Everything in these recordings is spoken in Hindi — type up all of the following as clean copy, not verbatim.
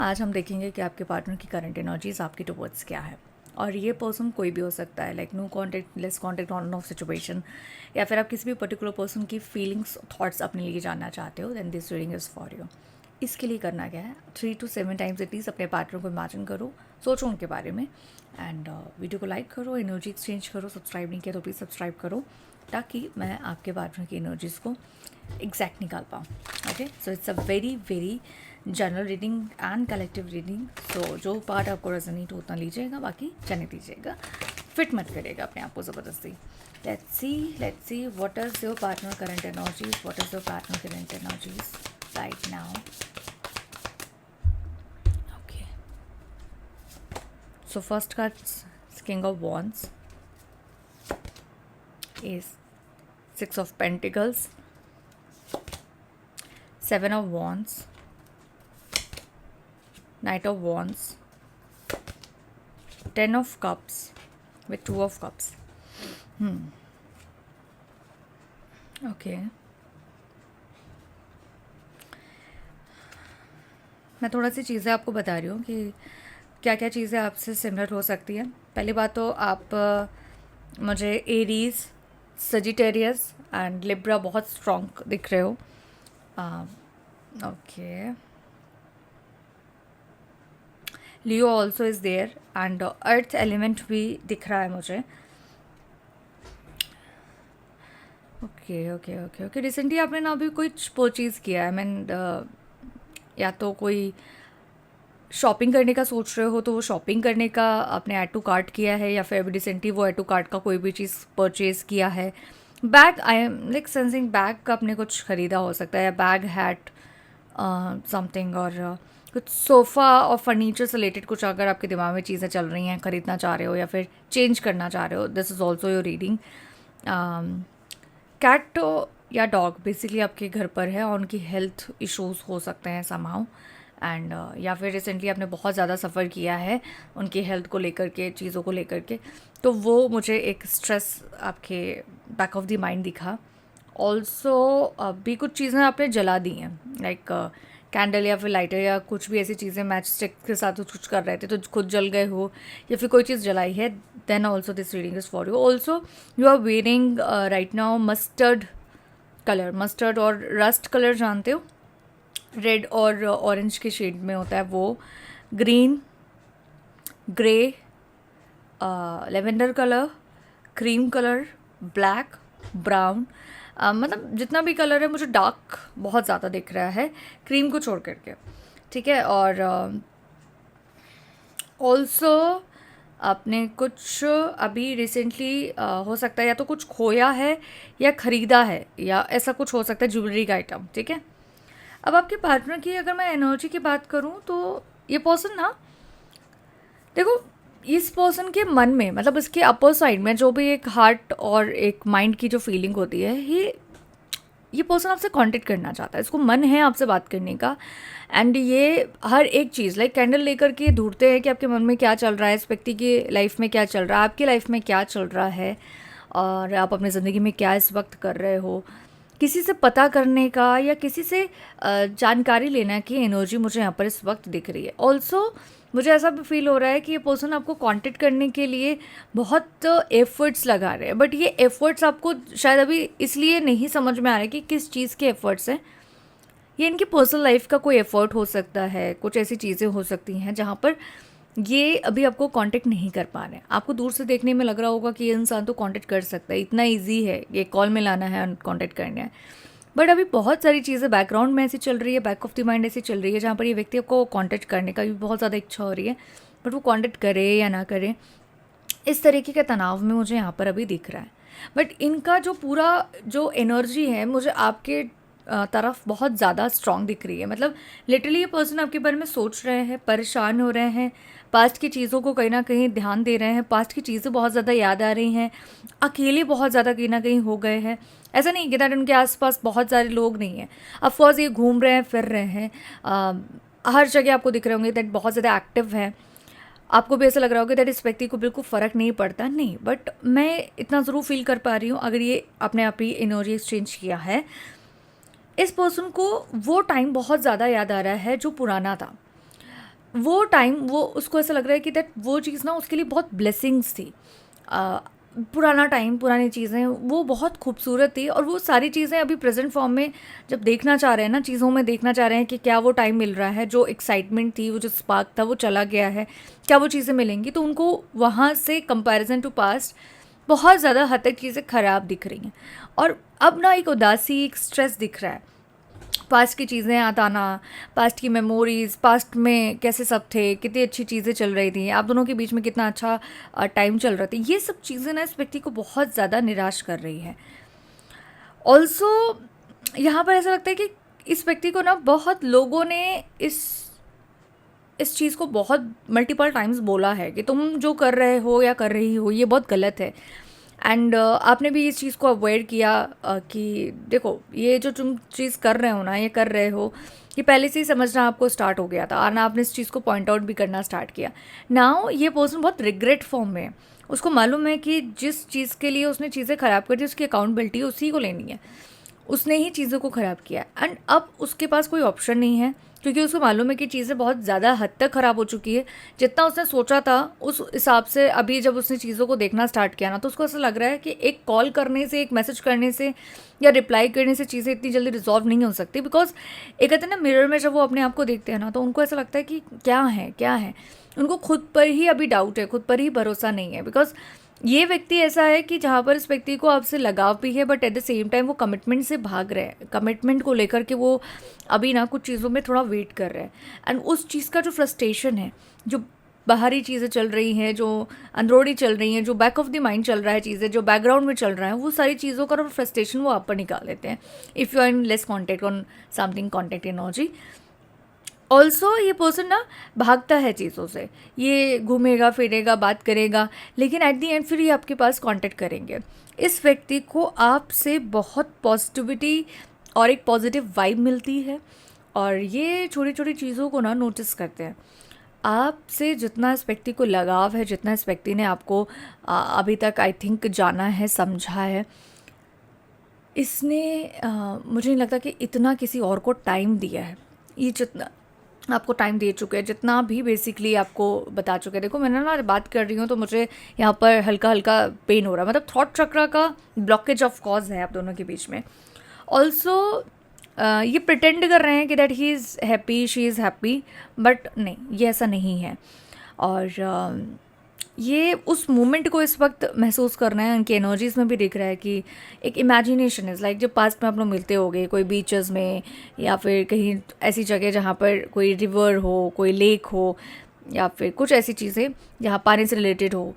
आज हम देखेंगे कि आपके पार्टनर की करंट एनर्जीज आपकी टुवर्ड्स क्या है। और ये पर्सन कोई भी हो सकता है, like no contact, less contact, on off situation, या फिर आप किसी भी पर्टिकुलर पर्सन की फीलिंग्स थॉट्स अपने लिए जानना चाहते हो, then this reading is for you. इसके लिए करना क्या है, 3 to 7 टाइम्स एटलीस्ट अपने पार्टनर को इमेजिन करो, सोचो उनके बारे में, एंड वीडियो को लाइक करो, एनर्जी एक्सचेंज करो। सब्सक्राइब नहीं किया तो प्लीज़ सब्सक्राइब करो, ताकि मैं आपके पार्टनर की एनर्जीज़ को एग्जैक्ट निकाल पाऊँ। Okay, so it's a very very general reading and collective reading. So जो पार्ट आपको रेजोनेट उतना लीजिएगा, बाकी जाने दीजिएगा, फिट मत करिएगा अपने आप को ज़बरदस्ती। Let's see what is your partner current energies, what is your partner current energies right now. Okay, so first cards king of wands is 6 of Pentacles, 7 of Wands, Knight of Wands, 10 of Cups with 2 of Cups. Okay. मैं थोड़ा सी चीज़ें आपको बता रही हूँ कि क्या क्या चीज़ें आपसे सिमिलर हो सकती हैं। पहली बात तो आप मुझे एरीज, सजिटेरियस एंड लिब्रा बहुत स्ट्रॉन्ग दिख रहे हो। Okay, Leo also is there and earth element भी दिख रहा है मुझे। Okay okay okay okay, recently आपने ना अभी कुछ परचेज़ किया है, या तो कोई शॉपिंग करने का सोच रहे हो तो वो शॉपिंग करने का आपने ऐड टू कार्ट किया है, या फिर अभी रिसेंटली वो ऐड टू कार्ट का कोई भी चीज़ परचेज़ किया है। Bag, I am like sensing bag का आपने कुछ ख़रीदा हो सकता है, या बैग, हैट, समथिंग, और कुछ सोफ़ा और फर्नीचर से रिलेटेड कुछ अगर आपके दिमाग में चीज़ें चल रही हैं, ख़रीदना चाह रहे हो या फिर चेंज करना चाह रहे हो, this is also your reading. Cat या डॉग बेसिकली आपके घर पर है और उनकी हेल्थ इश्यूज़ हो सकते हैं समहाउ, एंड या फिर रिसेंटली आपने बहुत ज़्यादा सफ़र किया है उनकी हेल्थ को लेकर के, चीज़ों को लेकर के, तो वो मुझे एक स्ट्रेस आपके बैक ऑफ द माइंड दिखा। ऑल्सो भी कुछ चीज़ें आपने जला दी हैं, लाइक कैंडल या फिर लाइटर या कुछ भी ऐसी चीज़ें, मैच स्टिक के साथ कुछ कर रहे थे तो खुद जल गए हो, या फिर कोई चीज़ जलाई है, then also this reading is for you. Also you are wearing right now mustard colour, mustard और रस्ट कलर जानते हो, रेड और ऑरेंज के शेड में होता है वो, green, grey, lavender colour, cream colour, black, brown, मतलब जितना भी कलर है मुझे डार्क बहुत ज़्यादा दिख रहा है, क्रीम को छोड़ करके, ठीक है। और ऑल्सो आपने कुछ अभी रिसेंटली हो सकता है या तो कुछ खोया है या ख़रीदा है, या ऐसा कुछ हो सकता है, ज्वेलरी का आइटम, ठीक है। अब आपके पार्टनर की अगर मैं एनर्जी की बात करूं तो ये पर्सन ना, देखो इस पर्सन के मन में, मतलब इसके अपर साइड में जो भी एक हार्ट और एक माइंड की जो फीलिंग होती है, ये पर्सन आपसे कांटेक्ट करना चाहता है, इसको मन है आपसे बात करने का। एंड ये हर एक चीज़ लाइक कैंडल लेकर के ढूंढते हैं कि आपके मन में क्या चल रहा है, इस व्यक्ति की लाइफ में क्या चल रहा है, आपकी लाइफ में क्या चल रहा है, और आप अपनी ज़िंदगी में क्या इस वक्त कर रहे हो, किसी से पता करने का या किसी से जानकारी लेना की एनर्जी मुझे यहाँ पर इस वक्त दिख रही है। ऑल्सो मुझे ऐसा भी फील हो रहा है कि ये पर्सन आपको कांटेक्ट करने के लिए बहुत एफर्ट्स लगा रहे हैं, बट ये एफर्ट्स आपको शायद अभी इसलिए नहीं समझ में आ रहा है कि किस चीज़ के एफर्ट्स हैं। ये इनकी पर्सनल लाइफ का कोई एफर्ट हो सकता है, कुछ ऐसी चीज़ें हो सकती हैं जहाँ पर ये अभी आपको कांटेक्ट नहीं कर पा रहे हैं। आपको दूर से देखने में लग रहा होगा कि ये इंसान तो कांटेक्ट कर सकता है, इतना इजी है, ये कॉल में लाना है और कांटेक्ट करना है, बट अभी बहुत सारी चीज़ें बैकग्राउंड में ऐसी चल रही है, बैक ऑफ द माइंड ऐसी चल रही है जहाँ पर ये व्यक्ति आपको कांटेक्ट करने का भी बहुत ज़्यादा इच्छा हो रही है, बट वो कांटेक्ट करे या ना करे, इस तरीके के तनाव में मुझे यहाँ पर अभी दिख रहा है। बट इनका जो पूरा जो एनर्जी है मुझे आपके तरफ बहुत ज़्यादा स्ट्रॉन्ग दिख रही है। मतलब लिटरली ये पर्सन आपके बारे में सोच रहे हैं, परेशान हो रहे हैं, पास्ट की चीज़ों को कहीं ना कहीं ध्यान दे रहे हैं, पास्ट की चीज़ें बहुत ज़्यादा याद आ रही हैं, अकेले बहुत ज़्यादा कहीं ना कहीं हो गए हैं। ऐसा नहीं कि दैट उनके आसपास बहुत सारे लोग नहीं हैं, ऑफकोर्स ये घूम रहे हैं, फिर रहे हैं, हर जगह आपको दिख रहे होंगे दैट बहुत ज़्यादा एक्टिव है। आपको भी ऐसा लग रहा होगा दैट इस व्यक्ति को बिल्कुल फ़र्क नहीं पड़ता, नहीं, बट मैं इतना ज़रूर फील कर पा रही हूँ, अगर ये अपने आप ही एनर्जी एक्सचेंज किया है, इस पर्सन को वो टाइम बहुत ज़्यादा याद आ रहा है जो पुराना था। वो टाइम वो उसको ऐसा लग रहा है कि दैट वो चीज़ ना उसके लिए बहुत ब्लेसिंग्स थी। अ, पुराना टाइम, पुरानी चीज़ें वो बहुत खूबसूरत थी, और वो सारी चीज़ें अभी प्रेजेंट फॉर्म में जब देखना चाह रहे हैं ना, चीज़ों में देखना चाह रहे हैं कि क्या वो टाइम मिल रहा है, जो एक्साइटमेंट थी, वो जो स्पार्क था वो चला गया है, क्या वो चीज़ें मिलेंगी, तो उनको वहाँ से कंपैरिजन टू पास्ट बहुत ज़्यादा हद तक चीज़ें ख़राब दिख रही हैं। और अब ना एक उदासी, एक स्ट्रेस दिख रहा है। पास्ट की चीज़ें याद आना, पास्ट की मेमोरीज़, पास्ट में कैसे सब थे, कितनी अच्छी चीज़ें चल रही थी, आप दोनों के बीच में कितना अच्छा टाइम चल रहा था, ये सब चीज़ें ना इस व्यक्ति को बहुत ज़्यादा निराश कर रही है। ऑल्सो यहाँ पर ऐसा लगता है कि इस व्यक्ति को ना बहुत लोगों ने इस चीज़ को बहुत मल्टीपल टाइम्स बोला है कि तुम जो कर रहे हो या कर रही हो ये बहुत गलत है। एंड आपने भी इस चीज़ को अवॉइड किया कि देखो ये जो तुम चीज़ कर रहे हो ना, ये कर रहे हो, ये पहले से ही समझना आपको स्टार्ट हो गया था, और ना आपने इस चीज़ को पॉइंट आउट भी करना स्टार्ट किया। नाउ ये पर्सन बहुत रिग्रेट फॉर्म में है। उसको मालूम है कि जिस चीज़ के लिए उसने चीज़ें ख़राब कर दी उसकी अकाउंटेबिलिटी उसी को लेनी है, उसने ही चीज़ों को ख़राब किया, एंड अब उसके पास कोई ऑप्शन नहीं है, क्योंकि उसको मालूम है कि चीज़ें बहुत ज़्यादा हद तक ख़राब हो चुकी है। जितना उसने सोचा था उस हिसाब से अभी जब उसने चीज़ों को देखना स्टार्ट किया ना, तो उसको ऐसा लग रहा है कि एक कॉल करने से, एक मैसेज करने से या रिप्लाई करने से चीज़ें इतनी जल्दी रिजॉल्व नहीं हो सकती। बिकॉज एक कहते हैं ना, मिरर में जब वो अपने आप को देखते हैं ना, तो उनको ऐसा लगता है कि क्या है क्या है, उनको खुद पर ही अभी डाउट है, खुद पर ही भरोसा नहीं है। बिकॉज ये व्यक्ति ऐसा है कि जहाँ पर इस व्यक्ति को आपसे लगाव भी है, but at the same time वो कमिटमेंट से भाग रहे हैं, कमिटमेंट को लेकर के वो अभी ना कुछ चीज़ों में थोड़ा वेट कर रहे हैं। एंड उस चीज़ का जो फ्रस्ट्रेशन है, जो बाहरी चीज़ें चल रही हैं, जो अंदरूनी चल रही हैं, जो बैक ऑफ द माइंड चल रहा है, चीज़ें जो बैकग्राउंड में चल रहा है, वो सारी चीज़ों का फ्रस्ट्रेशन वो आप पर निकाल लेते हैं if you are in less contact on something contact energy. Also ये पर्सन ना भागता है चीज़ों से, ये घूमेगा फिरेगा बात करेगा, लेकिन एट दी एंड फिर ये आपके पास कांटेक्ट करेंगे। इस व्यक्ति को आपसे बहुत पॉजिटिविटी और एक पॉजिटिव वाइब मिलती है, और ये छोटी छोटी चीज़ों को ना नोटिस करते हैं। आपसे जितना इस व्यक्ति को लगाव है, जितना इस व्यक्ति ने आपको अभी तक आई थिंक जाना है, समझा है, इसने मुझे नहीं लगता कि इतना किसी और को टाइम दिया है। ये जितना आपको टाइम दे चुके हैं, जितना भी बेसिकली आपको बता चुके हैं। देखो मैंने ना बात कर रही हूँ तो मुझे यहाँ पर हल्का हल्का पेन हो रहा है, मतलब थॉट चक्रा का ब्लॉकेज ऑफ कॉज है आप दोनों के बीच में। ऑल्सो ये प्रिटेंड कर रहे हैं कि that he is happy, she is happy, but नहीं, ये ऐसा नहीं है। और ये उस मोमेंट को इस वक्त महसूस करना है, उनकी एनर्जीज़ में भी दिख रहा है कि एक इमेजिनेशन इज़ लाइक जब पास्ट में आप लोग मिलते होगे कोई बीचेस में, या फिर कहीं ऐसी जगह जहाँ पर कोई रिवर हो, कोई लेक हो, या फिर कुछ ऐसी चीज़ें जहाँ पानी से रिलेटेड हो,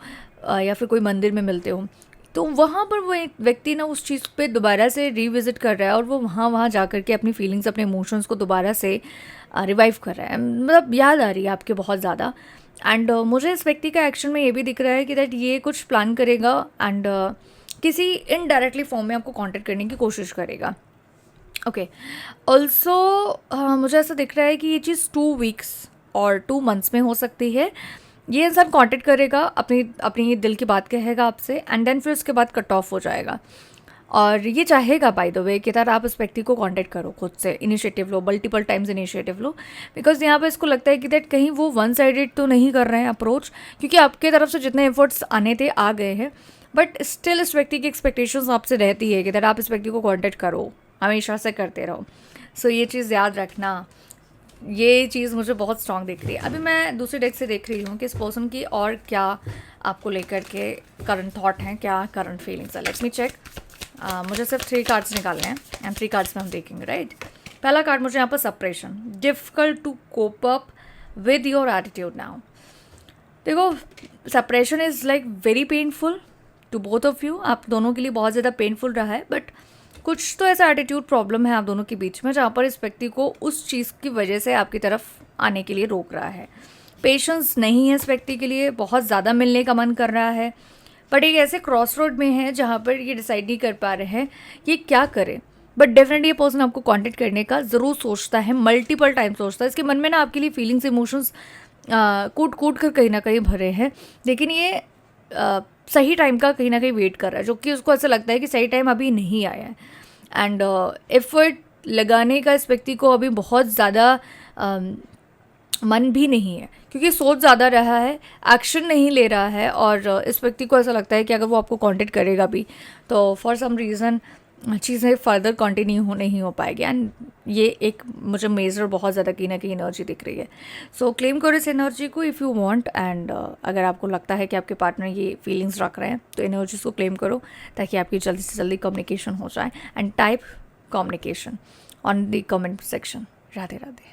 या फिर कोई मंदिर में मिलते हो, तो वहाँ पर वो एक व्यक्ति ना उस चीज़ पे दोबारा से रिविज़िट कर रहा है, और वो वहाँ जा कर के अपनी फीलिंग्स, अपने इमोशंस को दोबारा से रिवाइव कर रहा है, मतलब याद आ रही है आपके बहुत ज़्यादा। एंड मुझे इस व्यक्ति का एक्शन में ये भी दिख रहा है कि दैट ये कुछ प्लान करेगा, एंड किसी इनडायरेक्टली फॉर्म में आपको कांटेक्ट करने की कोशिश करेगा। ओके, ऑल्सो मुझे ऐसा दिख रहा है कि ये चीज़ 2 वीक्स और 2 मंथ्स में हो सकती है। ये इंसान कांटेक्ट करेगा, अपनी अपनी दिल की बात कहेगा आपसे, एंड देन फिर उसके बाद कट ऑफ हो जाएगा। और ये चाहेगा बाय द वे कि यार आप इस व्यक्ति को कांटेक्ट करो, खुद से initiative low, multiple times initiative low, because यहाँ पे इसको लगता है कि दैट कहीं वो वन साइडेड तो नहीं कर रहे हैं अप्रोच, क्योंकि आपके तरफ से जितने एफर्ट्स आने थे आ गए हैं, बट स्टिल इस व्यक्ति की एक्सपेक्टेशंस आपसे रहती है कि दैट आप इस व्यक्ति को कांटेक्ट करो, हमेशा से करते रहो। सो ये चीज़ याद रखना, ये चीज़ मुझे बहुत स्ट्रांग दिख रही है। अभी मैं दूसरी डेक से देख रही हूँ कि इस पर्सन की और क्या आपको लेकर के करंट थॉट हैं, क्या करंट फीलिंग्स है। Let's me check. मुझे सिर्फ 3 कार्ड्स निकालने हैं, एंड 3 कार्ड्स में हम देखेंगे, राइट। पहला कार्ड मुझे यहाँ पर separation, difficult to cope up with your attitude now. देखो separation is like very painful to both of you, आप दोनों के लिए बहुत ज़्यादा पेनफुल रहा है, बट कुछ तो ऐसा एटीट्यूड प्रॉब्लम है आप दोनों के बीच में जहाँ पर इस व्यक्ति को उस चीज़ की वजह से आपकी तरफ आने के लिए रोक रहा है। पेशेंस नहीं है इस व्यक्ति के लिए, बहुत ज़्यादा मिलने का मन कर रहा है, बट एक ऐसे क्रॉस रोड में है जहाँ पर ये डिसाइड नहीं कर पा रहे हैं ये क्या करे। बट डेफिनेटली ये पर्सन आपको कांटेक्ट करने का ज़रूर सोचता है, मल्टीपल टाइम सोचता है। इसके मन में ना आपके लिए फीलिंग्स, इमोशंस कूट कूट कर कहीं ना कहीं भरे हैं, लेकिन ये सही टाइम का कहीं ना कहीं वेट कर रहा है, जो कि उसको ऐसा लगता है कि सही टाइम अभी नहीं आया है। एंड एफर्ट लगाने का इस व्यक्ति को अभी बहुत ज़्यादा मन भी नहीं है, क्योंकि सोच ज़्यादा रहा है, एक्शन नहीं ले रहा है, और इस व्यक्ति को ऐसा लगता है कि अगर वो आपको कांटेक्ट करेगा भी तो फॉर सम रीज़न चीज़ें फर्दर कंटिन्यू नहीं हो पाएगी। एंड ये एक मुझे मेजर बहुत ज़्यादा कहीं ना कहीं एनर्जी दिख रही है। सो क्लेम करो इस एनर्जी को इफ़ यू वांट, एंड अगर आपको लगता है कि आपके पार्टनर ये फीलिंग्स रख रहे हैं तो एनर्जीज को क्लेम करो, ताकि आपकी जल्दी से जल्दी कम्युनिकेशन हो जाए। And type communication on the comment section. Radhe Radhe.